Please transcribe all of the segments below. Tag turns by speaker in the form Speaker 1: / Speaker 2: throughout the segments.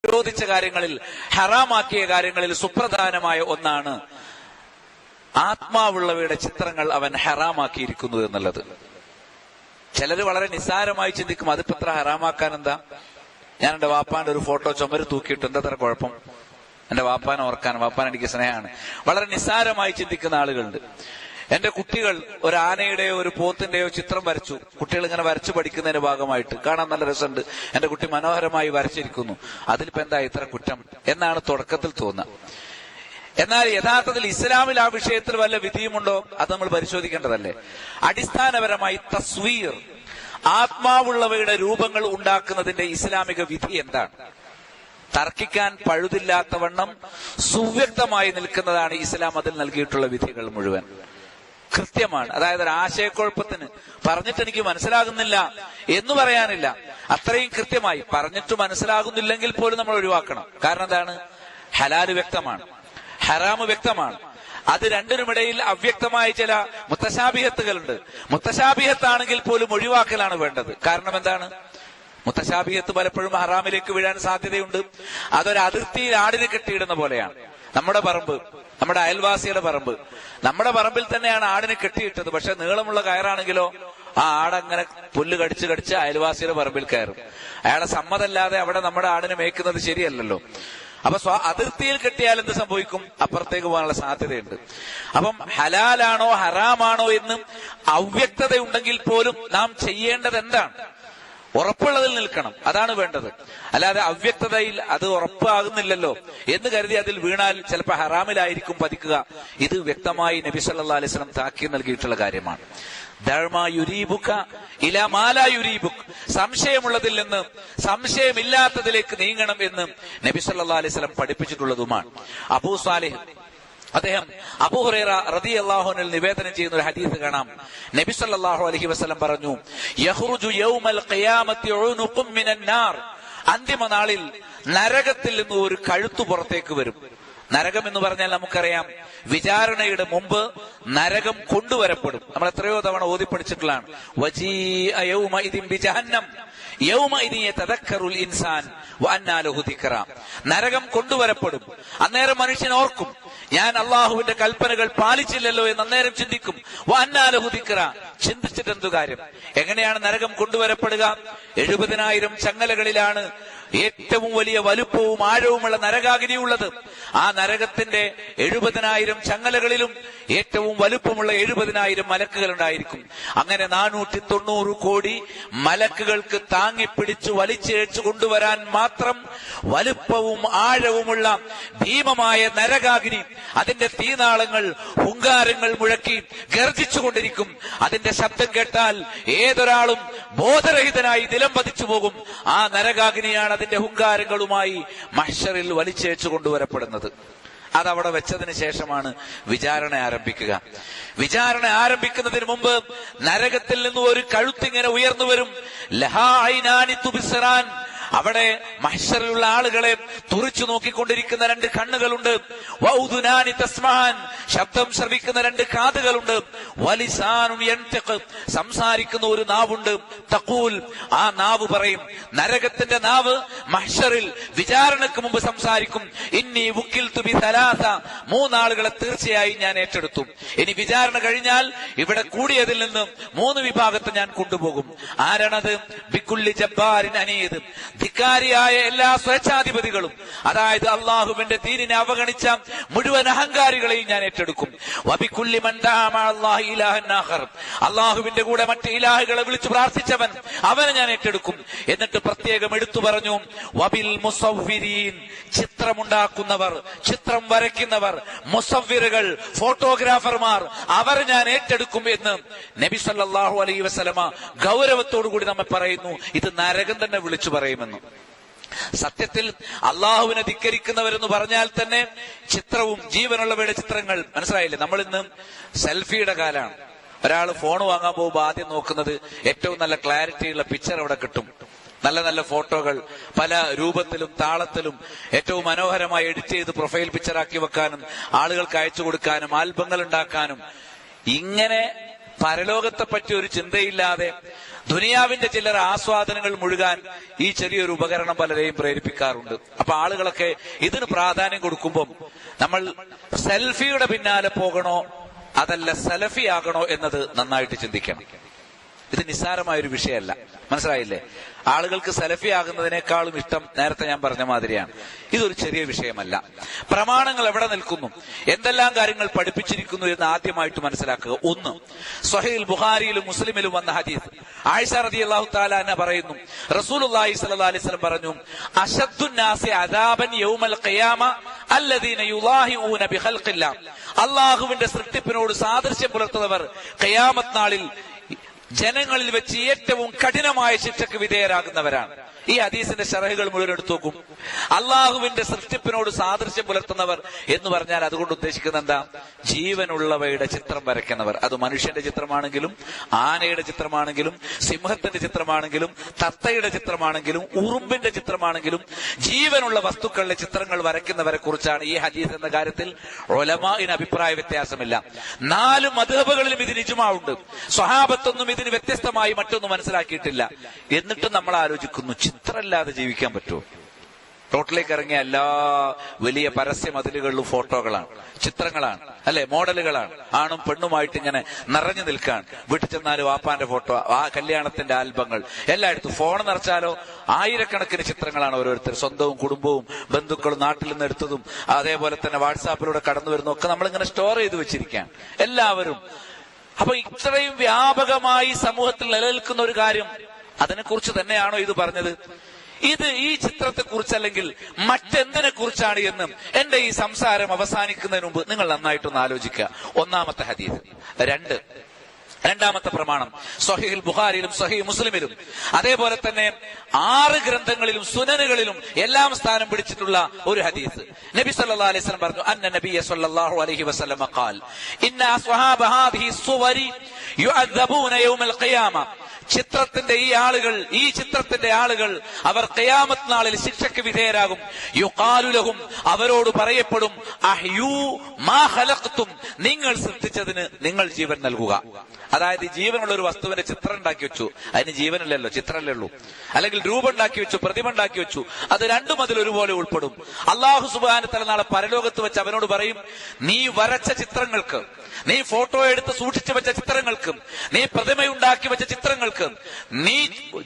Speaker 1: നിരോധിച്ച കാര്യങ്ങളിൽ, ഹറാമാക്കിയ കാര്യങ്ങളിൽ സുപ്രധാനമായ ഒന്നാണ് ആത്മാവുള്ളവയുടെ ചിത്രങ്ങൾ അവൻ ഹറാമാക്കിയിരിക്കുന്നു എന്നുള്ളത്. ചിലര് വളരെ നിസ്സാരമായി ചിന്തിക്കും, അതിപ്പോ എത്ര ഹറാമാക്കാൻ എന്താ, ഞാൻ എന്റെ വാപ്പാന്റെ ഒരു ഫോട്ടോ ചുമര് തൂക്കിയിട്ട് എന്താ അത്ര കുഴപ്പം, എന്റെ വാപ്പാനെ ഓർക്കാൻ, വാപ്പാൻ എനിക്ക് സ്നേഹമാണ്. വളരെ നിസ്സാരമായി ചിന്തിക്കുന്ന ആളുകളുണ്ട്. എന്റെ കുട്ടികൾ ഒരു ആനയുടെയോ ഒരു പോത്തിന്റെയോ ചിത്രം വരച്ചു. കുട്ടികൾ ഇങ്ങനെ വരച്ചു പഠിക്കുന്നതിന്റെ ഭാഗമായിട്ട് കാണാൻ നല്ല രസമുണ്ട്, എന്റെ കുട്ടി മനോഹരമായി വരച്ചിരിക്കുന്നു, അതിലിപ്പോ എന്താ ഇത്ര കുറ്റം എന്നാണ് തുടക്കത്തിൽ തോന്നുക. എന്നാൽ യഥാർത്ഥത്തിൽ ഇസ്ലാമിൽ ആ വിഷയത്തിൽ വല്ല വിധിയുമുണ്ടോ അത് നമ്മൾ പരിശോധിക്കേണ്ടതല്ലേ. അടിസ്ഥാനപരമായി തസ്വീർ, ആത്മാവുള്ളവയുടെ രൂപങ്ങൾ ഉണ്ടാക്കുന്നതിന്റെ ഇസ്ലാമിക വിധി എന്താണ്? തർക്കിക്കാൻ പഴുതില്ലാത്തവണ്ണം സുവ്യക്തമായി നിൽക്കുന്നതാണ് ഇസ്ലാം അതിൽ നൽകിയിട്ടുള്ള വിധികൾ മുഴുവൻ. കൃത്യമാണ്. അതായത് ഒരു ആശയക്കുഴപ്പത്തിന് പറഞ്ഞിട്ട് എനിക്ക് മനസ്സിലാകുന്നില്ല എന്ന് പറയാനില്ല, അത്രയും കൃത്യമായി പറഞ്ഞിട്ട് മനസ്സിലാകുന്നില്ലെങ്കിൽ പോലും നമ്മൾ ഒഴിവാക്കണം. കാരണം എന്താണ്? ഹലാല് വ്യക്തമാണ്, ഹറാമ് വ്യക്തമാണ്. അത് രണ്ടിനുമിടയിൽ അവ്യക്തമായ ചില മുത്തശാബിഹത്തുകളുണ്ട്. മുത്തശാബിഹത്താണെങ്കിൽ പോലും ഒഴിവാക്കലാണ് വേണ്ടത്. കാരണം എന്താണ്? മുത്തശാബിഹത്ത് പലപ്പോഴും ഹറാമിലേക്ക് വീഴാൻ സാധ്യതയുണ്ട്. അതൊരു അതിർത്തിയിൽ ആടിനെ കെട്ടിയിടുന്ന പോലെയാണ്. നമ്മുടെ പറമ്പ്, നമ്മുടെ അയൽവാസിയുടെ പറമ്പ്, നമ്മുടെ പറമ്പിൽ തന്നെയാണ് ആടിനെ കെട്ടിയിട്ടത്. പക്ഷെ നീളമുള്ള കയറാണെങ്കിലോ ആ ആടങ്ങനെ പുല്ല് കടിച്ച് കടിച്ച് അയൽവാസിയുടെ പറമ്പിൽ കയറും. അയാളെ സമ്മതമല്ലാതെ അവിടെ നമ്മുടെ ആടിനെ മേയ്ക്കുന്നത് ശരിയല്ലല്ലോ. അപ്പൊ അതിർത്തിയിൽ കെട്ടിയാൽ എന്ത് സംഭവിക്കും? അപ്പുറത്തേക്ക് പോകാനുള്ള സാധ്യതയുണ്ട്. അപ്പം ഹലാലാണോ ഹറാമാണോ എന്നും അവ്യക്തതയുണ്ടെങ്കിൽ പോലും നാം ചെയ്യേണ്ടത് എന്താണ്? ഉറപ്പുള്ളതിൽ നിൽക്കണം, അതാണ് വേണ്ടത്. അല്ലാതെ അവ്യക്തതയിൽ അത് ഉറപ്പാകുന്നില്ലല്ലോ എന്ന് കരുതി അതിൽ വീണാൽ ചിലപ്പോൾ ഹറാമിലായിരിക്കും പതിക്കുക. ഇത് വ്യക്തമായി നബി സല്ലല്ലാഹു അലൈഹി വസല്ലം താക്കീത് നൽകിയിട്ടുള്ള കാര്യമാണ്. സംശയമുള്ളതിൽ നിന്ന് സംശയമില്ലാത്തതിലേക്ക് നീങ്ങണം എന്ന് നബി സല്ലല്ലാഹു അലൈഹി വസല്ലം പഠിപ്പിച്ചിട്ടുള്ളതുമാണ്. അബൂ സാലിഹ് അദ്ദേഹം അബൂ ഹുറൈറ റളിയല്ലാഹു അൻഹു നിവേദനം ചെയ്യുന്ന ഒരു ഹദീസ് കാണാം. നബി സല്ലല്ലാഹു അലൈഹി വസല്ലം പറഞ്ഞു, യഖ്റുജു യൗമൽ ഖിയാമത്തി ഉനുഖും മിനൻ നാർ, അന്തിമ നാളിൽ നരകത്തിൽ നിന്ന് ഒരു കഴുത്തു പുറത്തേക്ക് വരും. നരകം എന്ന് പറഞ്ഞാൽ നമുക്കറിയാം, വിചാരണയുടെ മുമ്പ് നരകം കൊണ്ടുവരപ്പെടും. നമ്മൾ എത്രയോ തവണ ഓതി പഠിച്ചിട്ടുള്ളതാണ്. വജീഅ യൗമഇദിൻ ബിജഹന്നം യൗമഇദിൻ യതദക്കറുൽ ഇൻസാൻ വഅന്നാ ലഹു ദിക്റ. നരകം കൊണ്ടുവരപ്പെടും. അന്നേരം മനുഷ്യൻ ഓർക്കും, ഞാൻ അള്ളാഹുവിന്റെ കൽപ്പനകൾ പാലിച്ചില്ലല്ലോ എന്ന് അന്നേരം ചിന്തിക്കും. വഅന്നാ ലഹു ദിക്റ, ചിന്തിച്ചിട്ട് എന്തു കാര്യം? എങ്ങനെയാണ് നരകം കൊണ്ടുവരപ്പെടുക? 70,000 ചങ്ങലകളിലാണ് ഏറ്റവും വലിയ വലുപ്പവും ആഴവുമുള്ള നരകാഗ്നി ഉള്ളത്. ആ നരകത്തിന്റെ 70,000 ചങ്ങലകളിലും ഏറ്റവും വലുപ്പമുള്ള 70,000 മലക്കുകൾ ഉണ്ടായിരിക്കും. അങ്ങനെ 490 കോടി മലക്കുകൾക്ക് താങ്ങിപ്പിടിച്ചു വലിച്ചേച്ചു കൊണ്ടുവരാൻ മാത്രം വലുപ്പവും ആഴവുമുള്ള ഭീമമായ നരകാഗ്നി, അതിന്റെ തീനാളങ്ങൾ ഹുങ്കാരങ്ങൾ മുഴക്കി ഗർജിച്ചുകൊണ്ടിരിക്കും. അതിന്റെ ശബ്ദം കേട്ടാൽ ഏതൊരാളും ബോധരഹിതനായി നിലം പതിച്ചു പോകും. ആ നരകാഗ്നിയാണ് അതിന്റെ ഹുങ്കാരങ്ങളുമായി മഹ്ശറിൽ വലിച്ചേച്ചു കൊണ്ടുവരപ്പെടുന്നത്. അതവിടെ വെച്ചതിന് ശേഷമാണ് വിചാരണ ആരംഭിക്കുക. വിചാരണ ആരംഭിക്കുന്നതിന് മുമ്പ് നരകത്തിൽ നിന്ന് ഒരു കഴുത്തിങ്ങനെ ഉയർന്നു വരും. ലഹാ ഐനാനി തുബ്സിറാൻ, അവിടെ മഹ്ശറിലുള്ള ആളുകളെ തുറിച്ചു നോക്കിക്കൊണ്ടിരിക്കുന്ന 2 കണ്ണുകളുണ്ട്. വഉദുനാനി തസ്മാൻ, ശബ്ദം ശ്രവിക്കുന്ന 2 കാതുകളുണ്ട്. വലിസാനുൻ യൻതഖ്, സംസാരിക്കുന്ന ഒരു നാവുണ്ട്. തഖൂൽ, ആ നാവ് പറയും. നരകത്തിന്റെ നാവ് മഹ്ശറിൽ വിചാരണക്ക് മുമ്പ് സംസാരിക്കും. ഇന്നി വുക്കിൽതു ബി സലാസ, 3 ആളുകളെ തീർച്ചയായും ഞാൻ ഏറ്റെടുത്തു. ഇനി വിചാരണ കഴിഞ്ഞാൽ ഇവിടെ കൂടിയതിൽ നിന്ന് 3 വിഭാഗത്തെ ഞാൻ കൊണ്ടുപോകും. ആരാണത്? ബിക്കുല്ലി ജബ്ബാരിൻ അനീദ്, ധിക്കാരിയായ എല്ലാ സ്വേച്ഛാധിപതികളും, അതായത് അള്ളാഹുവിന്റെ ദീനിനെ അവഗണിച്ച മുഴുവൻ അഹങ്കാരികളെയും ഞാൻ ഏറ്റെടുക്കും. വബികുല്ലി മൻ ദഅ മഅല്ലാഹി ഇലാഹൻ ആഖർ, അള്ളാഹുവിന്റെ കൂടെ മറ്റ് ഇലാഹുകളെ വിളിച്ചു പ്രാർത്ഥിച്ചവൻ, അവനെ ഞാൻ ഏറ്റെടുക്കും. എന്നിട്ട് പ്രത്യേകം എടുത്തു പറഞ്ഞു, വബിൽ മുസവ്വിരീൻ, ചിത്രമുണ്ടാക്കുന്നവർ, ചിത്രം വരയ്ക്കുന്നവർ, മുസവ്വിറുകൾ, ഫോട്ടോഗ്രാഫർമാർ, അവർ ഞാൻ ഏറ്റെടുക്കും എന്ന് നബി സല്ലല്ലാഹു അലൈഹി വസല്ലമ ഗൗരവത്തോടു കൂടി നമ്മെ പറയുന്നു. ഇത് നരകം തന്നെ വിളിച്ചു പറയുമെന്ന്. സത്യത്തിൽ അള്ളാഹുവിനെ ധിക്കരിക്കുന്നവരെന്ന് പറഞ്ഞാൽ തന്നെ ചിത്രവും ജീവനുള്ളവയുടെ ചിത്രങ്ങൾ, മനസ്സിലായില്ലേ? നമ്മൾ ഇന്ന് സെൽഫിയുടെ കാലാണ്. ഒരാൾ ഫോൺ വാങ്ങാൻ പോകുമ്പോൾ ആദ്യം നോക്കുന്നത് ഏറ്റവും നല്ല ക്ലാരിറ്റിയുള്ള പിക്ചർ അവിടെ കിട്ടും. നല്ല നല്ല ഫോട്ടോകൾ പല രൂപത്തിലും താളത്തിലും ഏറ്റവും മനോഹരമായി എഡിറ്റ് ചെയ്ത് പ്രൊഫൈൽ പിക്ചറാക്കി വെക്കാനും ആളുകൾക്ക് അയച്ചു കൊടുക്കാനും ആൽബങ്ങൾ ഉണ്ടാക്കാനും, ഇങ്ങനെ പരലോകത്തെ പറ്റി ഒരു ചിന്തയില്ലാതെ ദുനിയാവിന്റെ ചില്ലറ ആസ്വാദനങ്ങൾ മുഴുകാൻ ഈ ചെറിയൊരു ഉപകരണം പലരെയും പ്രേരിപ്പിക്കാറുണ്ട്. അപ്പൊ ആളുകളൊക്കെ ഇതിന് പ്രാധാന്യം കൊടുക്കുമ്പോൾ നമ്മൾ സെൽഫിയുടെ പിന്നാലെ പോകണോ അതല്ല സലഫി ആകണോ എന്നത് നന്നായിട്ട് ചിന്തിക്കണം. ഇത് നിസ്സാരമായൊരു വിഷയമല്ല, മനസ്സിലായില്ലേ? ആളുകൾക്ക് സലഫി ആകുന്നതിനേക്കാളും ഇഷ്ടം നേരത്തെ ഞാൻ പറഞ്ഞ മാതിരിയാണ്. ഇതൊരു ചെറിയ വിഷയമല്ല. പ്രമാണങ്ങൾ എവിടെ നിൽക്കുന്നു, എന്തെല്ലാം കാര്യങ്ങൾ പഠിപ്പിച്ചിരിക്കുന്നു എന്ന് ആദ്യമായിട്ട് മനസ്സിലാക്കുക. ഒന്ന്, സ്വഹീൽ ബുഖാരിയിലും മുസ്ലിമിലും വന്ന ഹദീസ്. ആയിഷ റളിയല്ലാഹു തആല അൻഹ പറയുന്നു, റസൂലുള്ളാഹി സ്വല്ലല്ലാഹു അലൈഹി വസല്ലം പറഞ്ഞു, അശദ്ദുന്നാസി അദാബൻ യൗമൽ ഖിയാമ അല്ലദീന യുളാഹിഊന ബിഖൽഖില്ലാഹ്. അല്ലാഹുവിന്റെ സൃഷ്ടിപ്പിനോട് സാദൃശ്യം പുലർത്തുന്നവർ ഖിയാമത്ത് നാളിൽ ജനങ്ങളിൽ വെച്ച് ഏറ്റവും കഠിനമായ ശിക്ഷയ്ക്ക് വിധേയരാകുന്നവരാണ്. ഈ ഹദീസിന്റെ ശറഹുകൾ മുഴുവൻ എടുത്തു നോക്കും. അള്ളാഹുവിന്റെ സൃഷ്ടിപ്പിനോട് സാദൃശ്യം പുലർത്തുന്നവർ എന്ന് പറഞ്ഞാൽ അതുകൊണ്ട് ഉദ്ദേശിക്കുന്നത് എന്താ? ജീവനുള്ളവയുടെ ചിത്രം വരയ്ക്കുന്നവർ. അത് മനുഷ്യന്റെ ചിത്രമാണെങ്കിലും ആനയുടെ ചിത്രമാണെങ്കിലും സിംഹത്തിന്റെ ചിത്രമാണെങ്കിലും തത്തയുടെ ചിത്രമാണെങ്കിലും ഉറുമ്പിന്റെ ചിത്രമാണെങ്കിലും ജീവനുള്ള വസ്തുക്കളുടെ ചിത്രങ്ങൾ വരയ്ക്കുന്നവരെ കുറിച്ചാണ് ഈ ഹദീസ് എന്ന കാര്യത്തിൽ ഉലമാഇന് അഭിപ്രായ വ്യത്യാസമില്ല. 4 മദ്ഹബുകളിലും ഇതിന് ഇജ്മാഉണ്ട്. സ്വഹാബത്തൊന്നും ഇതിന് വ്യത്യസ്തമായി മറ്റൊന്നും മനസ്സിലാക്കിയിട്ടില്ല. എന്നിട്ടും നമ്മൾ ആലോചിക്കുന്നു, ചിത്രമില്ലാതെ ജീവിക്കാൻ പറ്റുമോ? റോട്ടിലേക്ക് ഇറങ്ങിയ എല്ലാ വലിയ പരസ്യ മതിലുകളിലും ഫോട്ടോകളാണ്, ചിത്രങ്ങളാണ്, അല്ലെ, മോഡലുകളാണ്. ആണും പെണ്ണുമായിട്ട് ഇങ്ങനെ നിറഞ്ഞു നിൽക്കാൻ. വീട്ടിൽ ചെന്നാലും വാപ്പാന്റെ ഫോട്ടോ, ആ കല്യാണത്തിന്റെ ആൽബങ്ങൾ, എല്ലായിടത്തും. ഫോൺ നിറച്ചാലോ ആയിരക്കണക്കിന് ചിത്രങ്ങളാണ് ഓരോരുത്തർ, സ്വന്തവും കുടുംബവും ബന്ധുക്കളും നാട്ടിൽ നിന്ന് എടുത്തതും അതേപോലെ തന്നെ വാട്സാപ്പിലൂടെ കടന്നു വരുന്നതും ഒക്കെ നമ്മളിങ്ങനെ സ്റ്റോർ ചെയ്ത് വെച്ചിരിക്കുകയാണ് എല്ലാവരും. അപ്പൊ ഇത്രയും വ്യാപകമായി സമൂഹത്തിൽ നിലനിൽക്കുന്ന ഒരു കാര്യം, അതിനെക്കുറിച്ച് തന്നെയാണോ ഇത് പറഞ്ഞത്? ഇത് ഈ ചിത്രത്തെ കുറിച്ച് അല്ലെങ്കിൽ മറ്റെന്തിനെ കുറിച്ചാണ് എന്നും എന്റെ ഈ സംസാരം അവസാനിക്കുന്നതിന് മുമ്പ് നിങ്ങൾ നന്നായിട്ടൊന്ന് ആലോചിക്കുക. ഒന്നാമത്തെ ഹദീസ്. രണ്ടാമത്തെ പ്രമാണം സ്വഹീഹുൽ ബുഖാരിയിലും സ്വഹീഹ് മുസ്ലിമിലും അതേപോലെ തന്നെ 6 ഗ്രന്ഥങ്ങളിലും സുനനുകളിലും എല്ലാം സ്ഥാനം പിടിച്ചിട്ടുള്ള ഒരു ഹദീസ്. നബി സല്ലല്ലാഹു അലൈഹി വസല്ലം പറഞ്ഞു, അന്ന നബിയ സല്ലല്ലാഹു അലൈഹി വസല്ലം ഖാൽ ഇന്ന അസ്ഹാബ ഹാദിഹി സുവരി യുഅദ്ദബൂന യൗമൽ ഖിയാമ. ചിത്രത്തിന്റെ ആളുകൾ അവർ ഖിയാമത്ത് നാളിൽ ശിക്ഷയ്ക്ക് വിധേയരാകും. യുഖാലു ലഹും, അവരോട് പറയപ്പെടും, അഹ്യൂ മാ ഖലഖ്തും, നിങ്ങൾ സൃഷ്ടിച്ചതിന് നിങ്ങൾ ജീവൻ നൽകുക. അതായത് ജീവനുള്ള ഒരു വസ്തുവിന്റെ ചിത്രം ഉണ്ടാക്കി വെച്ചു, അതിന് ജീവനില്ലല്ലോ, ചിത്രമല്ലേ ഉള്ളൂ. അല്ലെങ്കിൽ രൂപം ഉണ്ടാക്കി വെച്ചു, പ്രതിമ ഉണ്ടാക്കി വെച്ചു, അത് രണ്ടും അതിൽ ഒരുപോലെ ഉൾപ്പെടും. അല്ലാഹു സുബ്ഹാനഹു വ തആല നാളെ പരലോകത്ത് വെച്ച് അവനോട് പറയും, നീ വരച്ച ചിത്രങ്ങൾക്ക്, നീ ഫോട്ടോ എടുത്ത് സൂക്ഷിച്ചു വെച്ച ചിത്രങ്ങൾക്ക്, നീ പ്രതിമയുണ്ടാക്കി വെച്ച ചിത്രങ്ങൾക്ക് നീ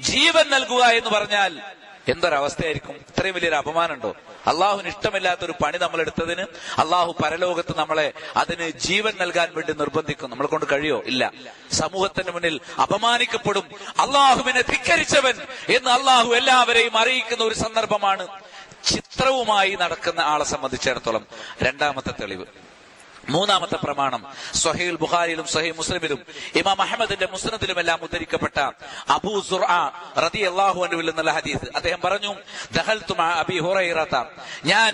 Speaker 1: ജീവൻ നൽകുക എന്ന് പറഞ്ഞാൽ എന്തൊരവസ്ഥയായിരിക്കും? ഇത്രയും വലിയൊരു അപമാനമുണ്ടോ? അള്ളാഹുവിന് ഇഷ്ടമില്ലാത്തൊരു പണി നമ്മൾ എടുത്തതിന് അള്ളാഹു പരലോകത്ത് നമ്മളെ അതിന് ജീവൻ നൽകാൻ വേണ്ടി നിർബന്ധിക്കും. നമ്മളെ കൊണ്ട് കഴിയോ? ഇല്ല. സമൂഹത്തിന് മുന്നിൽ അപമാനിക്കപ്പെടും. അള്ളാഹുവിനെ ധിക്കരിച്ചവൻ എന്ന് അള്ളാഹു എല്ലാവരെയും അറിയിക്കുന്ന ഒരു സന്ദർഭമാണ് ചിത്രവുമായി നടക്കുന്ന ആളെ സംബന്ധിച്ചിടത്തോളം. രണ്ടാമത്തെ തെളിവ്. മൂന്നാമത്തെ പ്രമാണം സ്വഹീഹുൽ ബുഖാരിയിലും സ്വഹീഹ് മുസ്ലിമിലും ഇമാം അഹ്മദിന്റെ മുസ്നദിലുമെല്ലാം ഉദ്ധരിക്കപ്പെട്ട അബൂ സുർആ റളിയല്ലാഹു അൻഹു എന്നുള്ള ഹദീസ്. അദ്ദേഹം പറഞ്ഞു, ദഖൽതു മഅ അബീ ഹുറൈറത, ഞാൻ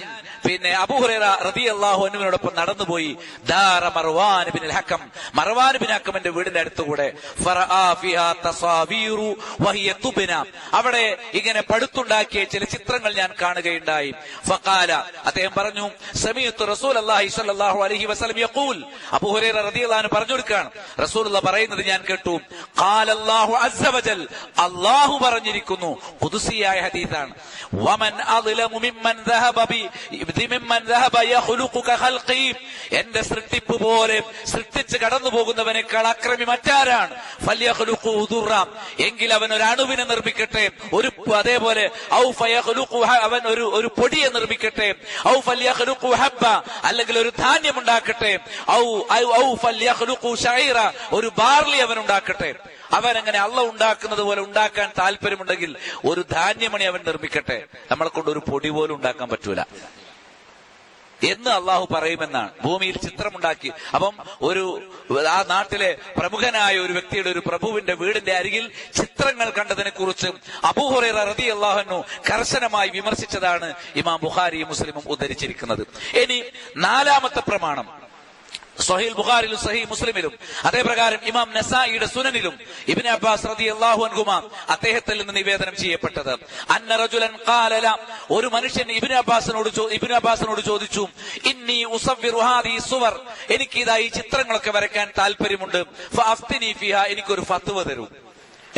Speaker 1: അബൂ ഹുറൈറ റളിയല്ലാഹു അൻഹുവിനോടൊപ്പം നടന്നുപോയി ദാറ മർവാൻ ബിൻ ഹക്കം, മർവാൻ ബിൻ ഹക്കമിന്റെ വീടിന്റെ അടുത്തുകൂടെ. ഫറആ ഫിഹാ തസാവീറു വഹിയ തുബ്ന, അവിടെ ഇങ്ങനെ പടുത്തുണ്ടാക്കിയ ചില ചിത്രങ്ങൾ ഞാൻ കാണുകയുണ്ടായി. ഫഖാല, അദ്ദേഹം പറഞ്ഞു, സമീഅതു റസൂലുള്ളാഹി സ്വല്ലല്ലാഹു അലൈഹി വസല്ലം യഖൂൽ, അബൂ ഹുറൈറ റളിയല്ലാഹു അൻഹു പറഞ്ഞുകൊടുക്കുകയാണ്, റസൂലുള്ളാഹി പറയുന്നത് ഞാൻ കേട്ടു. ഖാലല്ലാഹു അസ്സ വജൽ, അല്ലാഹു പറഞ്ഞിരിക്കുന്നു, ഖുദ്സിയായ ഹദീസാണ്, വമൻ അദ്ലമു മിമ്മൻ ദഹബ യഖ്ലുഖു കഖൽഖി, എന്റെ സൃഷ്ടിപ്പ് പോലെ സൃഷ്ടിച്ച് കടന്നു പോകുന്നവനേക്കാൾ അക്രമി മറ്റാരാണ്? ഫല്യഖ്ലുഖു ദുറ, എങ്കിൽ അവൻ ഒരു അണുവിനെ നിർമ്മിക്കട്ടെ. അതേപോലെ ഔ ഫയഖ്ലുഖു, അവൻ ഒരു പൊടിയെ നിർമ്മിക്കട്ടെ. ഔ ഫല്യഖ്ലുഖു ഹബ്ബ, അല്ലെങ്കിൽ ഒരു ധാന്യം ഉണ്ടാക്കട്ടെ. ഔ ഫല്യഖ്ലുഖു ശഈറ, ഒരു ബാർലി അവൻ ഉണ്ടാക്കട്ടെ. അവൻ അങ്ങനെ അള്ള ഉണ്ടാക്കുന്നത് പോലെ ഉണ്ടാക്കാൻ താല്പര്യമുണ്ടെങ്കിൽ ഒരു ധാന്യമണി അവൻ നിർമ്മിക്കട്ടെ. നമ്മളെ കൊണ്ട് ഒരു പൊടി പോലും ഉണ്ടാക്കാൻ പറ്റൂല എന്ന് അള്ളാഹു പറയുമെന്നാണ്. ഭൂമിയിൽ ചിത്രമുണ്ടാക്കി. അപ്പം ആ നാട്ടിലെ പ്രമുഖനായ ഒരു വ്യക്തിയുടെ, ഒരു പ്രഭുവിന്റെ വീടിന്റെ അരികിൽ ചിത്രങ്ങൾ കണ്ടതിനെ കുറിച്ച് അബൂ ഹുറൈറ റളിയല്ലാഹു അൻഹു കർശനമായി വിമർശിച്ചതാണ് ഇമാം ബുഖാരിയും മുസ്ലിമും ഉദ്ധരിച്ചിരിക്കുന്നത്. ഇനി നാലാമത്തെ പ്രമാണം സ്വഹീഹുൽ ബുഖാരിയിലും സ്വഹീഹ് മുസ്ലിമിലും അതേപ്രകാരം ഇമാം നസായിയുടെ സുനനിലും ഇബ്നു അബ്ബാസ് റളിയല്ലാഹു അൻഹുമ അദ്ദേഹത്തിൽ നിന്ന് നിവേദനം ചെയ്യപ്പെട്ടത്, അന്ന റജുലൻ ഖാല ല, ഒരു മനുഷ്യൻ ഇബ്നു അബ്ബാസിനോട് ചോദിച്ചു, ഇന്നി ഉസവ്വിറു ഹാദിഹി സുവർ, എനിക്ക് ഈ ചിത്രങ്ങളൊക്കെ വരയ്ക്കാൻ താല്പര്യമുണ്ട്, ഫഅഫ്തിനി ഫിഹാ, എനിക്കൊരു ഫത്വ തരൂ.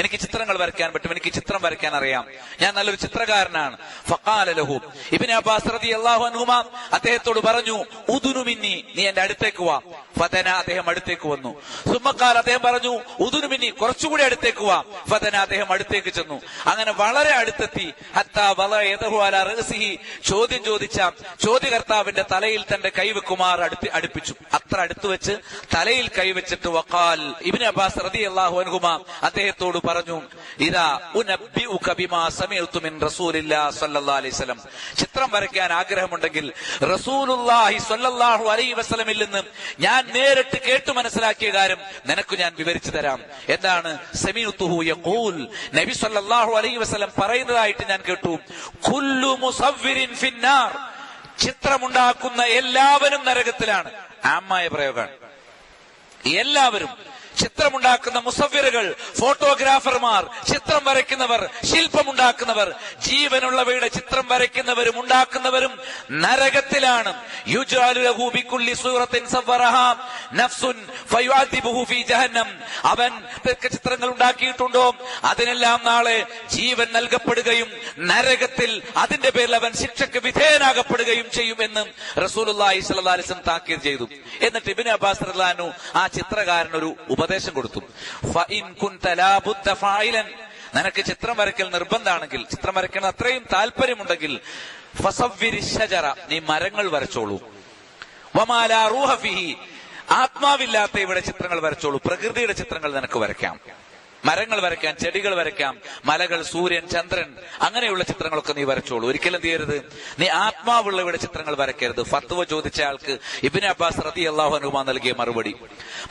Speaker 1: എനിക്ക് ചിത്രങ്ങൾ വരയ്ക്കാൻ പറ്റും, എനിക്ക് ചിത്രം വരയ്ക്കാൻ അറിയാം, ഞാൻ നല്ലൊരു ചിത്രകാരനാണ്. ഫഖാല ലഹു, ഇബ്നു അബ്ബാസ് റളിയല്ലാഹു അൻഹുമാ അദ്ദേഹത്തോട് പറഞ്ഞു, ഉദുനു മിന്നി, നീ എന്റെ അടുത്തേക്ക് വാ. ഫതന, അദ്ദേഹം അടുത്തേക്ക് വന്നു. സുമ്മഖാൽ, അദ്ദേഹം പറഞ്ഞു, ഉദുനു മിന്നി, കുറച്ചുകൂടി അടുത്തേക്ക് വാ. ഫതന, അദ്ദേഹം അടുത്തേക്ക് ചെന്നു. അങ്ങനെ വളരെ അടുത്തെത്തി. ഹത്താ വളഅ യദഹു അലാ റഅസിഹി, ചോദ്യം ചോദിച്ച ചോദ്യകർത്താവിന്റെ തലയിൽ തന്റെ കൈവെക്കുമാർ അടുപ്പിച്ചു. അത്ര അടുത്ത് വെച്ച് തലയിൽ കൈവച്ചിട്ട് വഖാൽ, ഇബ്നു അബ്ബാസ് റളിയല്ലാഹു അൻഹുമാ അദ്ദേഹത്തോട് പറഞ്ഞു, ഇദാ ഉനബ്ബിഉക ബിമാ സമിഅതു മിൻ റസൂലില്ലാഹി സ്വല്ലല്ലാഹു അലൈഹി വസല്ലം, ചിത്രം വരയ്ക്കാൻ ആഗ്രഹമുണ്ടെങ്കിൽ റസൂലുള്ളാഹി സ്വല്ലല്ലാഹു അലൈഹി വസല്ലമിൽ നിന്ന് ഞാൻ നേരിട്ട് കേട്ടു മനസ്സിലാക്കിയ കാര്യം നിനക്ക് ഞാൻ വിവരിച്ചു തരാം. എന്താണ്? സമിഅതുഹു യഖൂൽ, നബി സ്വല്ലല്ലാഹു അലൈഹി വസല്ലം പറയുന്നതായിട്ട് ഞാൻ കേട്ടു, കുല്ലു മുസവ്വിരിൻ ഫിന്നാർ, ചിത്രമുണ്ടാക്കുന്ന എല്ലാവരും നരകത്തിലാണ്. ആമായ പ്രയോഗമാണ്. എല്ലാവരും, ചിത്രമുണ്ടാക്കുന്ന മുസവ്വിറുകൾ, ഫോട്ടോഗ്രാഫർമാർ, ചിത്രം വരയ്ക്കുന്നവർ, ശില്പമുണ്ടാക്കുന്നവർ, ജീവനുള്ളവയുടെ ചിത്രം വരയ്ക്കുന്നവരും ഉണ്ടാക്കുന്നവരും നരകത്തിലാണ്. യുജാലു ലഹു ബികുല്ലി സൂറത്തിൻ സവ്വറഹാ നഫ്സുൻ ഫയുഅദിബുഹു ഫീ ജഹന്നം, അവൻ എന്തൊക്കെ ചിത്രങ്ങൾ ഉണ്ടാക്കിയിട്ടുണ്ടോ അതിനെല്ലാം നാളെ ജീവൻ നൽകപ്പെടുകയും നരകത്തിൽ അതിന്റെ പേരിൽ അവൻ ശിക്ഷയ്ക്ക് വിധേയനാകപ്പെടുകയും ചെയ്യും എന്ന് റസൂലുള്ളാഹി സ്വല്ലല്ലാഹു അലൈഹി വസല്ലം താക്കീത് ചെയ്തു. എന്നിട്ട് ഇബ്നു അബ്ബാസ് റളിയല്ലാഹു അൻഹു ആ ചിത്രകാരനൊരു ഉപദേശം കൊടുത്തു. ഫഇൻ കുൻത ലാ ബുദ്ദ ഫായിലൻ, നിനക്ക് ചിത്രം വരയ്ക്കൽ നിർബന്ധമാണെങ്കിൽ, ചിത്രം വരയ്ക്കണ അത്രയും താല്പര്യമുണ്ടെങ്കിൽ, ഫസവ്വിരി ശജറ, നീ മരങ്ങൾ വരച്ചോളൂ. വമാ ലാ റൂഹ ഫീഹി, ആത്മാവില്ലാത്ത ഇവിടെ ചിത്രങ്ങൾ വരച്ചോളൂ. പ്രകൃതിയുടെ ചിത്രങ്ങൾ നിനക്ക് വരയ്ക്കാം, മരങ്ങൾ വരയ്ക്കാം, ചെടികൾ വരയ്ക്കാം, മലകൾ, സൂര്യൻ, ചന്ദ്രൻ, അങ്ങനെയുള്ള ചിത്രങ്ങളൊക്കെ നീ വരച്ചോളൂ. ഒരിക്കലും എന്ത് ചെയ്യരുത്, നീ ആത്മാവുള്ള ഇവിടെ ചിത്രങ്ങൾ വരയ്ക്കരുത്. ഫത്വ ചോദിച്ച ആൾക്ക് ഇബ്നു അബ്ബാസ് റളിയല്ലാഹു അൻഹുമാ നൽകിയ മറുപടി.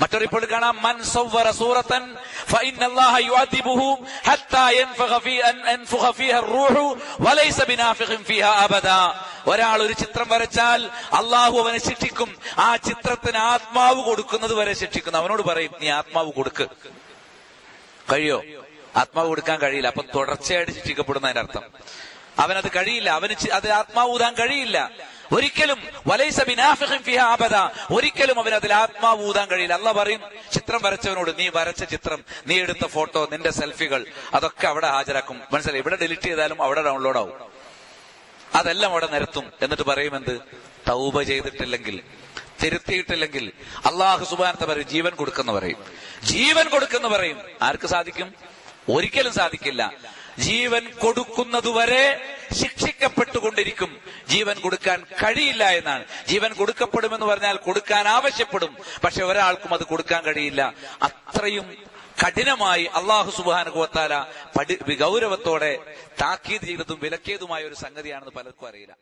Speaker 1: മറ്റൊരു ഇപ്പോൾ കാണാം, മൻ സവ്വറ സൂറത്തൻ ഫഇന്നല്ലാഹ യുഅദിബുഹു ഹത്താ യൻഫഖ ഫീഹാ റൂഹു വലൈസ ബിനാഫിഖിൻ ഫീഹാ അബദാ. ഒരാൾ ഒരു ചിത്രം വരച്ചാൽ അള്ളാഹു അവനെ ശിക്ഷിക്കും. ആ ചിത്രത്തിന് ആത്മാവ് കൊടുക്കുന്നത് വരെ ശിക്ഷിക്കുന്നു. അവനോട് പറയും, നീ ആത്മാവ് കൊടുക്ക്. കഴിയോ? ആത്മാവ് കൊടുക്കാൻ കഴിയില്ല. അപ്പൊ തുടർച്ചയായിട്ട് ശിക്ഷിക്കപ്പെടുന്നതിന്റെ അർത്ഥം അവനത് കഴിയില്ല, അവന് അത് ആത്മാവ് ഊതാൻ കഴിയില്ല ഒരിക്കലും. വലൈസ ബിനാഫിഖിൻ ഫീഹാ അബദാ, ഒരിക്കലും അവന് അതിൽ ആത്മാവ് ഊതാൻ കഴിയില്ല. അല്ലാഹ് പറയും ചിത്രം വരച്ചവനോട്, നീ വരച്ച ചിത്രം, നീ എടുത്ത ഫോട്ടോ, നിന്റെ സെൽഫികൾ, അതൊക്കെ അവിടെ ഹാജരാക്കും. മനസ്സിലായി? ഇവിടെ ഡിലീറ്റ് ചെയ്താലും അവിടെ ഡൗൺലോഡ് ആവും, അതെല്ലാം അവിടെ നിരത്തും. എന്നിട്ട് പറയുമെന്ത്? തൗബ ചെയ്തിട്ടില്ലെങ്കിൽ, തിരുത്തിയിട്ടില്ലെങ്കിൽ അള്ളാഹു സുബ്ഹാനഹു വ തആല ജീവൻ കൊടുക്കുന്ന പറയും. ജീവൻ കൊടുക്കുന്ന പറയും. ആർക്ക് സാധിക്കും? ഒരിക്കലും സാധിക്കില്ല. ജീവൻ കൊടുക്കുന്നതുവരെ ശിക്ഷിക്കപ്പെട്ടുകൊണ്ടിരിക്കും. ജീവൻ കൊടുക്കാൻ കഴിയില്ല എന്നാണ്. ജീവൻ കൊടുക്കപ്പെടുമെന്ന് പറഞ്ഞാൽ കൊടുക്കാൻ ആവശ്യപ്പെടും, പക്ഷെ ഒരാൾക്കും അത് കൊടുക്കാൻ കഴിയില്ല. അത്രയും കഠിനമായി അള്ളാഹു സുബ്ഹാനഹു വ തആല ഗൗരവത്തോടെ താക്കീത് ചെയ്തതും വിലക്കിയതുമായ ഒരു സംഗതിയാണെന്ന് പലർക്കും അറിയില്ല.